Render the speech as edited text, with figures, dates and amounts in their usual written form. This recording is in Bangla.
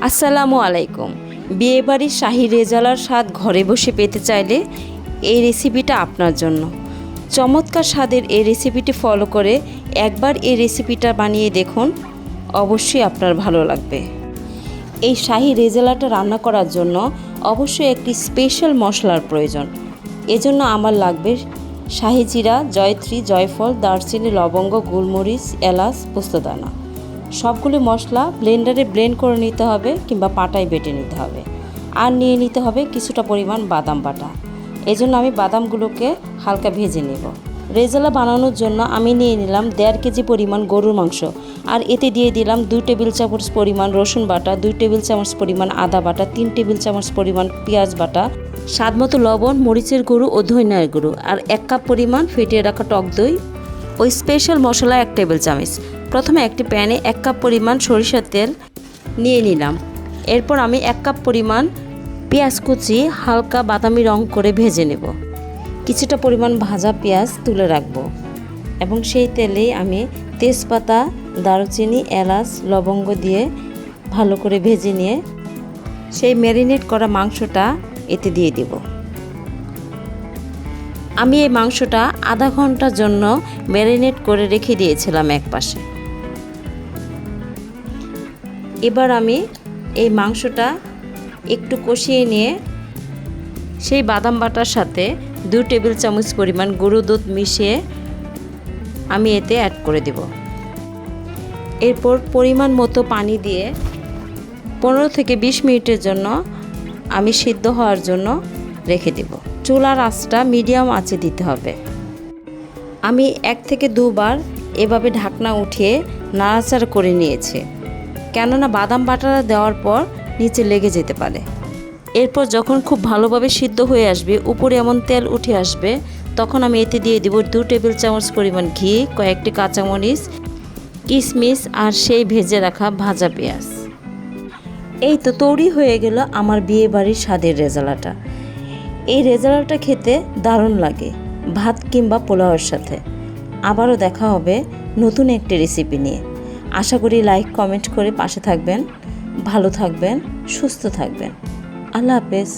আসসালামু আলাইকুম। বিয়েবাড়ির শাহী রেজালার স্বাদ ঘরে বসে পেতে চাইলে এই রেসিপিটা আপনার জন্য। চমৎকার স্বাদের এই রেসিপিটি ফলো করে একবার এই রেসিপিটা বানিয়ে দেখুন, অবশ্যই আপনার ভালো লাগবে। এই শাহী রেজালাটা রান্না করার জন্য অবশ্যই একটি স্পেশাল মশলার প্রয়োজন। এজন্য আমার লাগবে শাহী জিরা, জয়ত্রী, জয়ফল, দারচিনি, লবঙ্গ, গোলমরিচ, এলাচ, পোস্তদানা। সবগুলো মশলা ব্লেন্ডারে ব্লেন্ড করে নিতে হবে কিংবা পাটায় বেটে নিতে হবে। আর নিয়ে নিতে হবে কিছুটা পরিমাণ বাদাম বাটা। এজন্য আমি বাদামগুলোকে হালকা ভেজে নেব। রেজালা বানানোর জন্য আমি নিয়ে নিলাম 1.5 কেজি পরিমাণ গরুর মাংস, আর এতে দিয়ে দিলাম 2 টেবিল চামচ পরিমাণ রসুন বাটা, 2 টেবিল চামচ পরিমাণ আদা বাটা, 3 টেবিল চামচ পরিমাণ পেঁয়াজ বাটা, স্বাদমতো লবণ, মরিচের গুঁড়ো ও ধনিয়ার গুঁড়ো, আর 1 কাপ পরিমাণ ফেটিয়ে রাখা টক দই, ওই স্পেশাল মশলা 1 টেবিল চামচ। প্রথমে একটি প্যানে 1 কাপ পরিমাণ সরিষার তেল নিয়ে নিলাম। এরপর আমি 1 কাপ পরিমাণ পেঁয়াজ কুচি হালকা বাদামি রং করে ভেজে নেব। কিছুটা পরিমাণ ভাজা পেঁয়াজ তুলে রাখব এবং সেই তেলেই আমি তেজপাতা, দারুচিনি, এলাচ, লবঙ্গ দিয়ে ভালো করে ভেজে নিয়ে সেই ম্যারিনেট করা মাংসটা এতে দিয়ে দেব। আমি এই মাংসটা আধা ঘন্টার জন্য ম্যারিনেট করে রেখে দিয়েছিলাম এক পাশে। এবার আমি এই মাংসটা একটু কষিয়ে নিয়ে সেই বাদাম বাটার সাথে 2 টেবিল চামচ পরিমাণ গরুর দুধ মিশিয়ে আমি এতে অ্যাড করে দেব। এরপর পরিমাণ মতো পানি দিয়ে 15 থেকে 20 মিনিটের জন্য আমি সিদ্ধ হওয়ার জন্য রেখে দেব। চুলার আঁচটা মিডিয়াম আঁচে দিতে হবে। আমি 1 থেকে 2 বার এভাবে ঢাকনা উঠিয়ে নাড়াচাড়া করে নিয়েছি, কেননা বাদাম বাটাটা দেওয়ার পর নিচে লেগে যেতে পারে। এরপর যখন খুব ভালোভাবে সিদ্ধ হয়ে আসবে, উপরে এমন তেল উঠে আসবে, তখন আমি এতে দিয়ে দেব 2 টেবিল চামচ পরিমাণ ঘি, কয়েকটি কাঁচামরিচ, কিশমিশ আর সেই ভেজে রাখা ভাজা পেঁয়াজ। এই তো তৈরি হয়ে গেল আমার বিয়েবাড়ির স্বাদের রেজালাটা। এই রেজালাটা খেতে দারুণ লাগে ভাত কিংবা পোলাওয়ের সাথে। আবারও দেখা হবে নতুন একটি রেসিপি নিয়ে। আশা করি লাইক কমেন্ট করে পাশে থাকবেন। ভালো থাকবেন, সুস্থ থাকবেন। আল্লাহ হাফেজ।